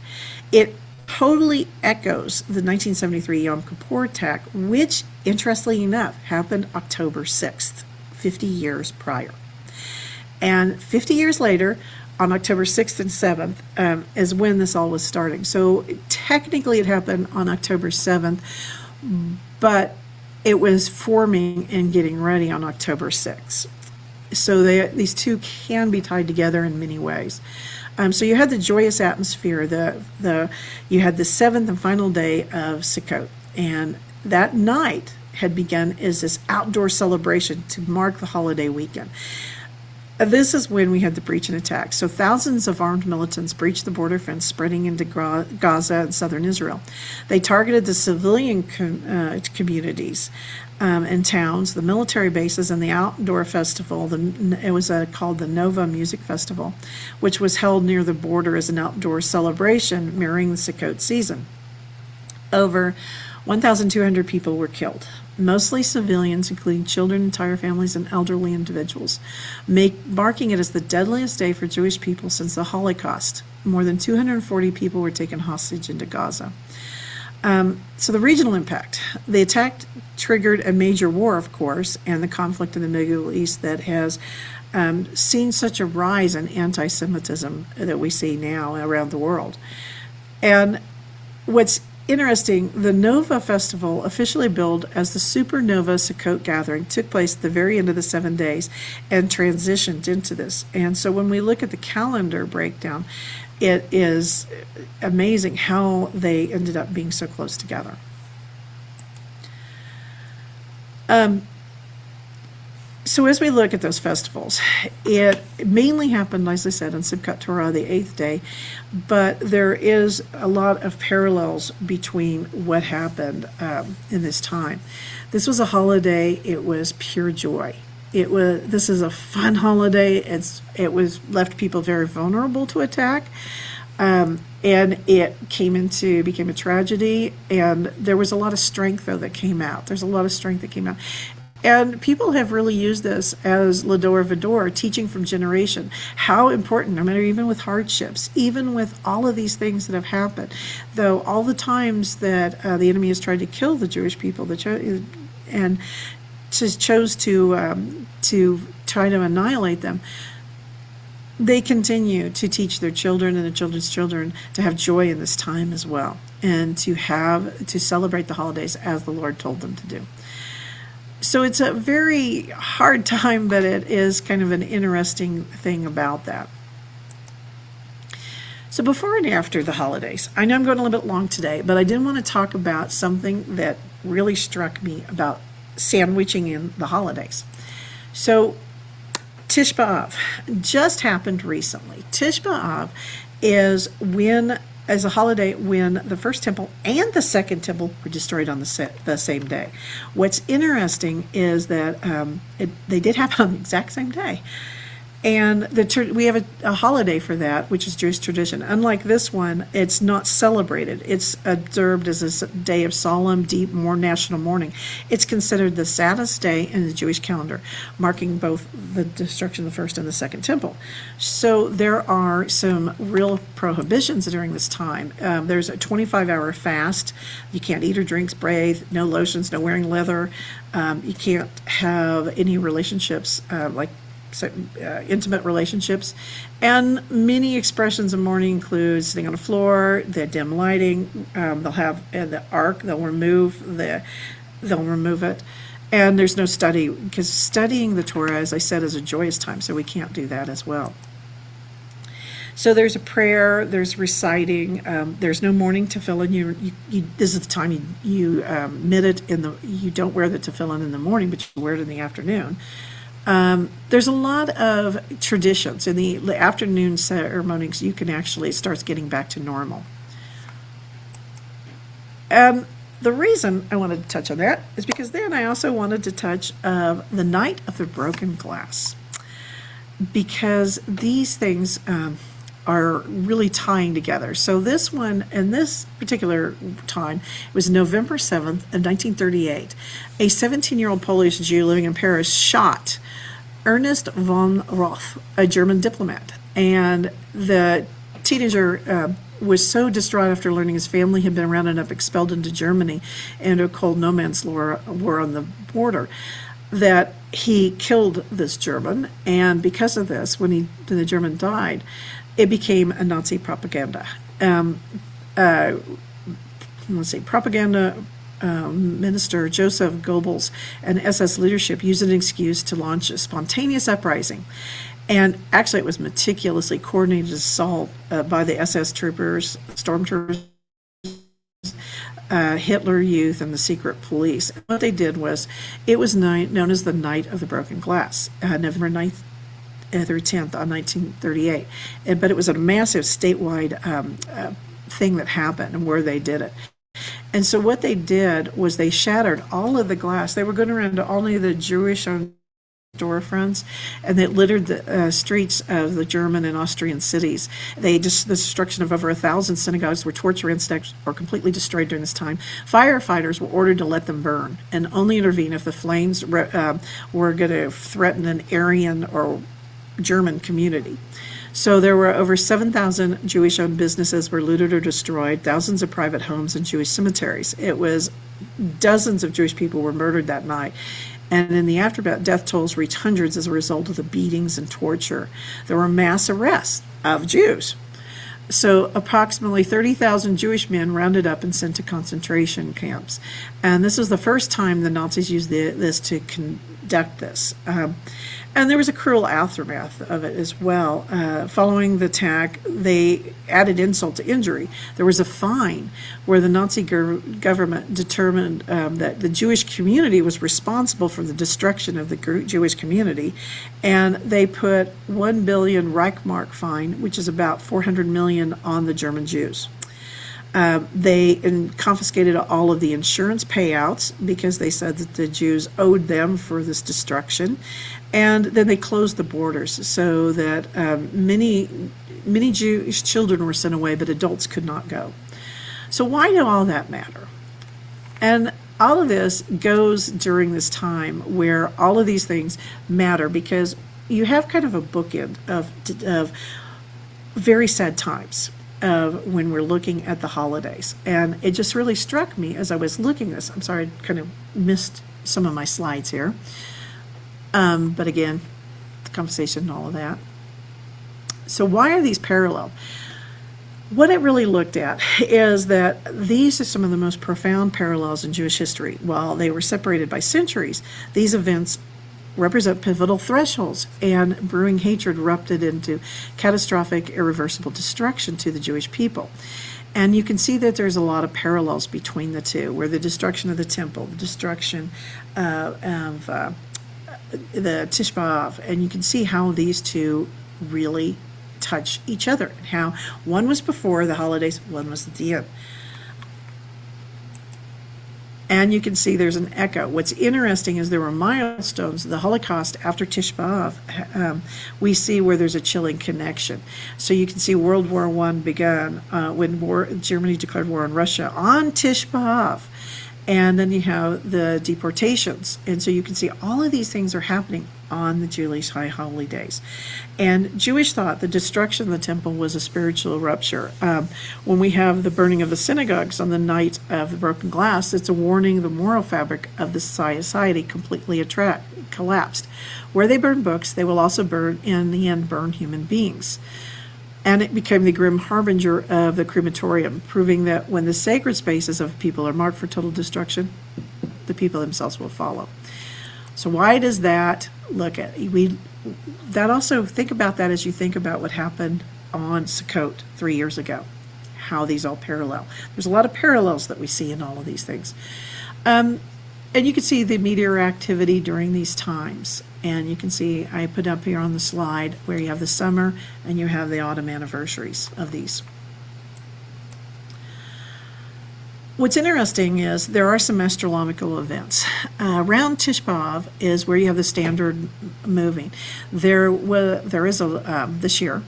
It totally echoes the 1973 Yom Kippur attack, which, interestingly enough, happened October 6th, 50 years prior. And 50 years later, on October 6th and 7th, is when this all was starting. So technically it happened on October 7th, but it was forming and getting ready on October 6th. So these two can be tied together in many ways. So you had the joyous atmosphere. You had the seventh and final day of Sukkot, and that night had begun as this outdoor celebration to mark the holiday weekend. This is when we had the breach and attack. So thousands of armed militants breached the border fence, spreading into Gaza and southern Israel. They targeted the civilian communities and towns, the military bases, and the outdoor festival. It was called the Nova Music Festival, which was held near the border as an outdoor celebration mirroring the Sukkot season. Over 1,200 people were killed, mostly civilians, including children, entire families, and elderly individuals, marking it as the deadliest day for Jewish people since the Holocaust. More than 240 people were taken hostage into Gaza. So the regional impact. The attack triggered a major war, of course, and the conflict in the Middle East that has seen such a rise in anti-Semitism that we see now around the world. And what's interesting, the Nova Festival, officially billed as the Supernova Sukkot Gathering, took place at the very end of the 7 days and transitioned into this. And so when we look at the calendar breakdown, it is amazing how they ended up being so close together. So as we look at those festivals, it mainly happened, as I said, on Simchat Torah, the 8th day, but there is a lot of parallels between what happened in this time. This was a holiday. It was pure joy. This is a fun holiday. It was left people very vulnerable to attack, and it became a tragedy. And there was a lot of strength though that came out. There's a lot of strength that came out. And people have really used this as Lador Vador, teaching from generation, how important, no matter even with hardships, even with all of these things that have happened, though all the times that the enemy has tried to kill the Jewish people, and chose to try to annihilate them, they continue to teach their children and their children's children to have joy in this time as well, and to celebrate the holidays as the Lord told them to do. So it's a very hard time, but it is kind of an interesting thing about that. So before and after the holidays, I know I'm going a little bit long today, but I did want to talk about something that really struck me about sandwiching in the holidays. So Tish B'Av just happened recently. Tish B'Av is a holiday when the first temple and the second temple were destroyed on the same day. What's interesting is that they did happen on the exact same day. And we have a holiday for that, which is Jewish tradition. Unlike this one, it's not celebrated. It's observed as a day of solemn, deep, more national mourning. It's considered the saddest day in the Jewish calendar, marking both the destruction of the first and the second temple. So there are some real prohibitions during this time. There's a 25-hour fast. You can't eat or drink, bathe, no lotions, no wearing leather. You can't have any relationships intimate relationships, and many expressions of mourning include sitting on the floor, the dim lighting. They'll have the ark. They'll remove it, and there's no study, because studying the Torah, as I said, is a joyous time, so we can't do that as well. So there's a prayer, there's reciting, there's no morning tefillin. This is the time you knit it you don't wear the tefillin in the morning, but you wear it in the afternoon. There's a lot of traditions. In the afternoon ceremonies, you can actually start getting back to normal. The reason I wanted to touch on that is because then I also wanted to touch the night of the broken glass, because these things are really tying together. So this one, in this particular time, it was November 7th of 1938. A 17-year-old Polish Jew living in Paris shot Ernest von Roth, a German diplomat. And the teenager was so distraught after learning his family had been rounded up, expelled into Germany, and a cold no man's war on the border, that he killed this German. And because of this, when the German died, it became a Nazi propaganda. Propaganda Minister Joseph Goebbels and SS leadership used an excuse to launch a spontaneous uprising. And actually, it was meticulously coordinated assault by the SS troopers, stormtroopers, Hitler Youth and the secret police. And what they did was, it was known as the Night of the Broken Glass, November 9th through 10th on 1938. But it was a massive statewide thing that happened and where they did it. And so what they did was they shattered all of the glass. They were going around to only the Jewish-owned storefronts, and they littered the streets of the German and Austrian cities. The destruction of over 1,000 synagogues where torch ransacked or completely destroyed during this time. Firefighters were ordered to let them burn and only intervene if the flames were going to threaten an Aryan or German community. So there were over 7,000 Jewish-owned businesses were looted or destroyed, thousands of private homes and Jewish cemeteries. It was dozens of Jewish people were murdered that night. And in the aftermath, death tolls reached hundreds as a result of the beatings and torture. There were mass arrests of Jews. So approximately 30,000 Jewish men rounded up and sent to concentration camps. And this was the first time the Nazis used this to conduct this. And there was a cruel aftermath of it as well. Following the attack, they added insult to injury. There was a fine where the Nazi government determined that the Jewish community was responsible for the destruction of the Jewish community, and they put 1 billion Reichsmark fine, which is about 400 million, on the German Jews. They confiscated all of the insurance payouts because they said that the Jews owed them for this destruction. And then they closed the borders so that many Jewish children were sent away, but adults could not go. So why do all that matter? And all of this goes during this time where all of these things matter, because you have kind of a bookend of very sad times of when we're looking at the holidays. And it just really struck me as I was looking at this. I'm sorry, I kind of missed some of my slides here. But again, the conversation and all of that. So why are these parallel? What it really looked at is that these are some of the most profound parallels in Jewish history. While they were separated by centuries, these events represent pivotal thresholds, and brewing hatred erupted into catastrophic, irreversible destruction to the Jewish people. And you can see that there's a lot of parallels between the two, where the destruction of the temple, the destruction of the Tisha B'Av, and you can see how these two really touch each other, and how one was before the holidays, one was at the end. And you can see there's an echo. What's interesting is there were milestones. The Holocaust after Tisha B'Av, we see where there's a chilling connection. So you can see World War I began when Germany declared war on Russia on Tisha B'Av. And then you have the deportations. And so you can see all of these things are happening on the Jewish high holy days. And Jewish thought the destruction of the temple was a spiritual rupture. When we have the burning of the synagogues on the night of the broken glass, it's a warning the moral fabric of the society completely collapsed. Where they burn books, they will also in the end, burn human beings. And it became the grim harbinger of the crematorium, proving that when the sacred spaces of people are marked for total destruction, the people themselves will follow. So why does that look at? That also, think about that as you think about what happened on Sukkot 3 years ago, how these all parallel. There's a lot of parallels that we see in all of these things. And you can see the meteor activity during these times. And you can see, I put up here on the slide where you have the summer and you have the autumn anniversaries of these. What's interesting is there are some astronomical events. Around Tisha B'Av is where you have the standard moving. This year,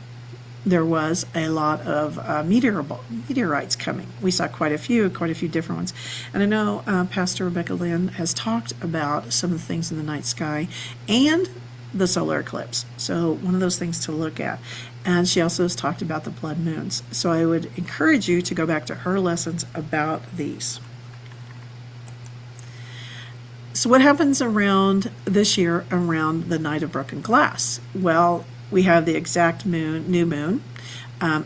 there was a lot of meteorites coming. We saw quite a few different ones. And I know Pastor Rebecca Lynn has talked about some of the things in the night sky and the solar eclipse. So one of those things to look at. And she also has talked about the blood moons. So I would encourage you to go back to her lessons about these. So what happens around this year around the night of broken glass? Well, we have the exact new moon.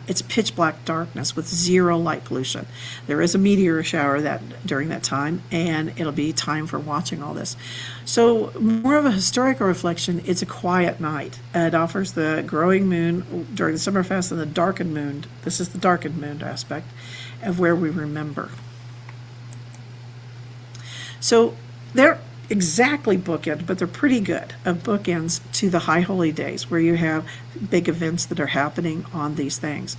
It's pitch black darkness with zero light pollution. There is a meteor shower during that time, and it'll be time for watching all this. So more of a historical reflection, it's a quiet night. It offers the growing moon during the summer fast and the darkened moon. This is the darkened moon aspect of where we remember. So they're exactly bookend, but they're pretty good of bookends to the high holy days where you have big events that are happening on these things.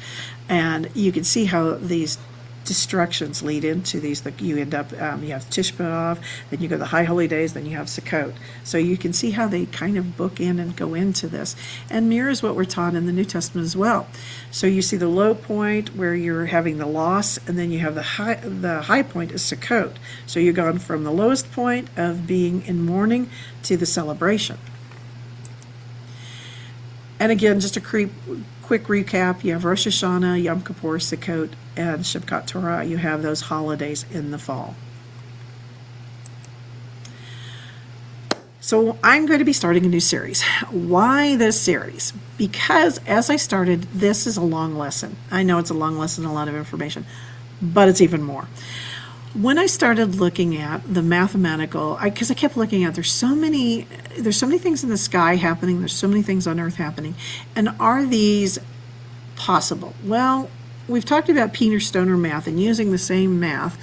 And you can see how these destructions lead into these. That you end up, you have Tisha B'Av, then you go to the high holy days, then you have Sukkot. So you can see how they kind of book in and go into this, and mirrors what we're taught in the New Testament as well. So you see the low point where you're having the loss, and then you have the high point is Sukkot. So you're going from the lowest point of being in mourning to the celebration. And again, just a quick recap, you have Rosh Hashanah, Yom Kippur, Sukkot, and Shabbat Torah. You have those holidays in the fall. So I'm going to be starting a new series. Why this series? Because as I started, this is a long lesson. I know it's a long lesson, a lot of information, but it's even more. When I started looking at the mathematical, because I kept looking at there's so many things in the sky happening, there's so many things on Earth happening, and are these possible? Well, we've talked about Peter Stoner math and using the same math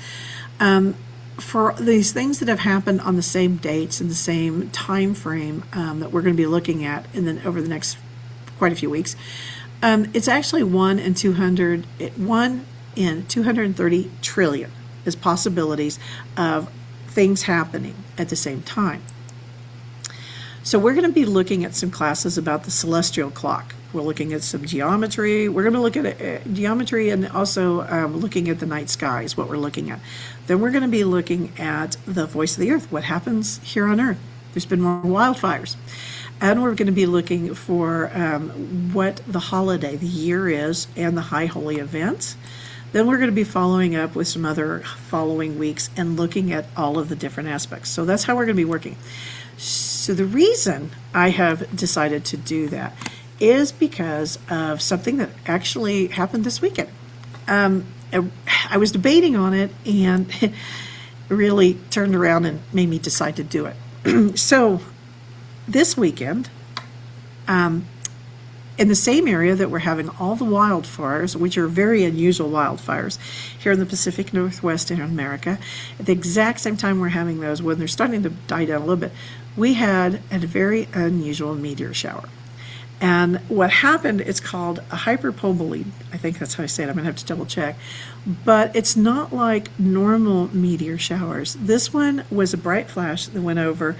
for these things that have happened on the same dates and the same time frame that we're going to be looking at over the next quite a few weeks. It's actually 1 in 230 trillion. Is possibilities of things happening at the same time. So we're going to be looking at some classes about the celestial clock. We're looking at some geometry. We're going to look at geometry and also looking at the night sky is what we're looking at. Then we're going to be looking at the voice of the earth, what happens here on Earth. There's been more wildfires. And we're going to be looking for what the holiday, the year is, and the high holy events. Then we're going to be following up with some other following weeks and looking at all of the different aspects. So that's how we're going to be working. So the reason I have decided to do that is because of something that actually happened this weekend. I was debating on it, and it really turned around and made me decide to do it. So this weekend, in the same area that we're having all the wildfires, which are very unusual wildfires here in the Pacific Northwest in America, at the exact same time we're having those, when they're starting to die down a little bit, we had a very unusual meteor shower. And what happened, it's called a hyperbolee. I think that's how I say it. I'm going to have to double check. But it's not like normal meteor showers. This one was a bright flash that went over.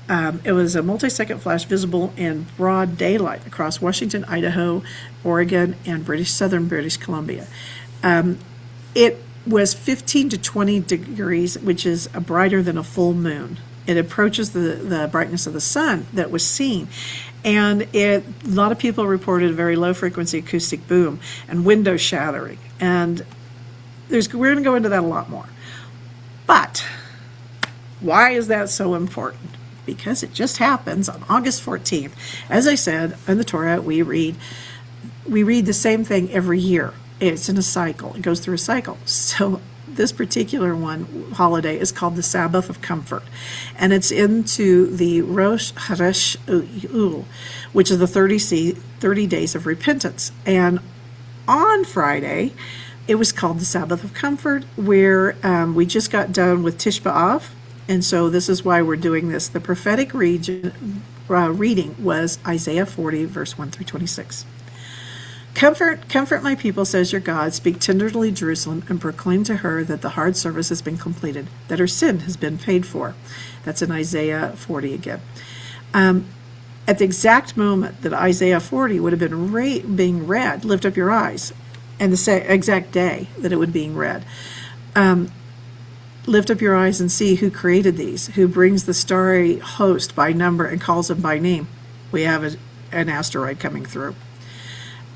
It was a multi-second flash visible in broad daylight across Washington, Idaho, Oregon, and southern British Columbia. It was 15 to 20 degrees, which is brighter than a full moon. It approaches the brightness of the sun that was seen. And a lot of people reported a very low frequency acoustic boom and window shattering. And we're going to go into that a lot more. But why is that so important? Because it just happens on August 14th. As I said, in the Torah, we read the same thing every year. It's in a cycle. It goes through a cycle. So this particular holiday is called the Sabbath of Comfort. And it's into the Rosh Hashanah, which is the 30 days of repentance. And on Friday, it was called the Sabbath of Comfort, where we just got done with Tisha B'Av. And so this is why we're doing this. The prophetic reading was Isaiah 40, verse 1 through 26. Comfort my people, says your God. Speak tenderly, Jerusalem, and proclaim to her that the hard service has been completed, that her sin has been paid for. That's in Isaiah 40 again. At the exact moment that Isaiah 40 would have been being read, lift up your eyes, and the exact day that it would be being read. Lift up your eyes and see who created these, who brings the starry host by number and calls them by name. We have an asteroid coming through.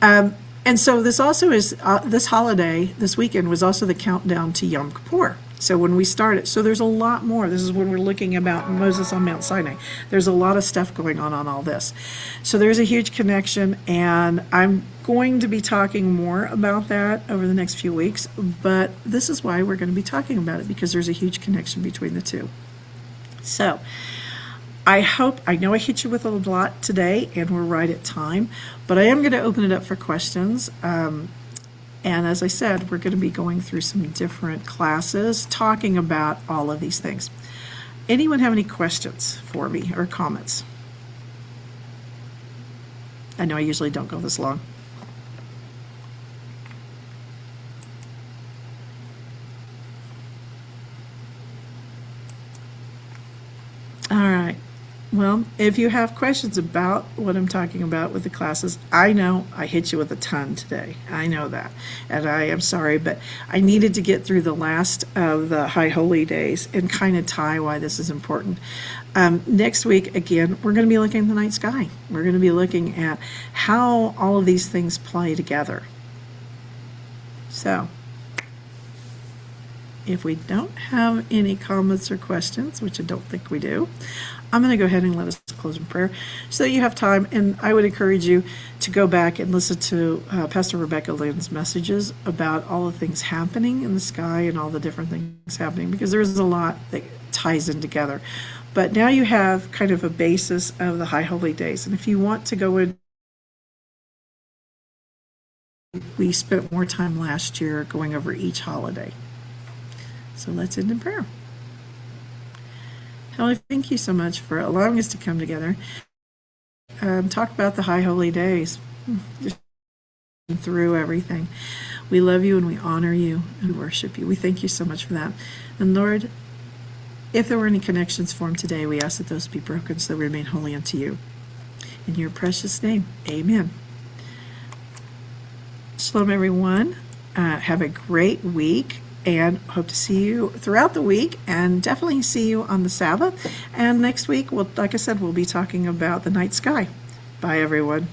And so this also is, this holiday, this weekend, was also the countdown to Yom Kippur. So when we started, so there's a lot more. This is when we're looking about Moses on Mount Sinai. There's a lot of stuff going on all this. So there's a huge connection, and I'm going to be talking more about that over the next few weeks, but this is why we're going to be talking about it, because there's a huge connection between the two. So I know I hit you with a lot today, and we're right at time, but I am going to open it up for questions. And as I said, we're going to be going through some different classes talking about all of these things. Anyone have any questions for me or comments? I know I usually don't go this long. All right. Well, if you have questions about what I'm talking about with the classes, I know I hit you with a ton today. I know that. And I am sorry, but I needed to get through the last of the High Holy Days and kind of tie why this is important. Next week, again, we're going to be looking at the night sky. We're going to be looking at how all of these things play together. So, if we don't have any comments or questions, which I don't think we do, I'm going to go ahead and let us close in prayer so that you have time. And I would encourage you to go back and listen to Pastor Rebecca Lynn's messages about all the things happening in the sky and all the different things happening, because there's a lot that ties in together. But now you have kind of a basis of the High Holy Days. And if you want to go in, we spent more time last year going over each holiday. So let's end in prayer. Heavenly, thank you so much for allowing us to come together and talk about the High Holy Days, just through everything. We love you and we honor you and we worship you. We thank you so much for that. And Lord, if there were any connections formed today, we ask that those be broken so that we remain holy unto you. In your precious name, amen. Shalom, everyone. Have a great week. And hope to see you throughout the week, and definitely see you on the Sabbath. And next week, like I said, we'll be talking about the night sky. Bye, everyone.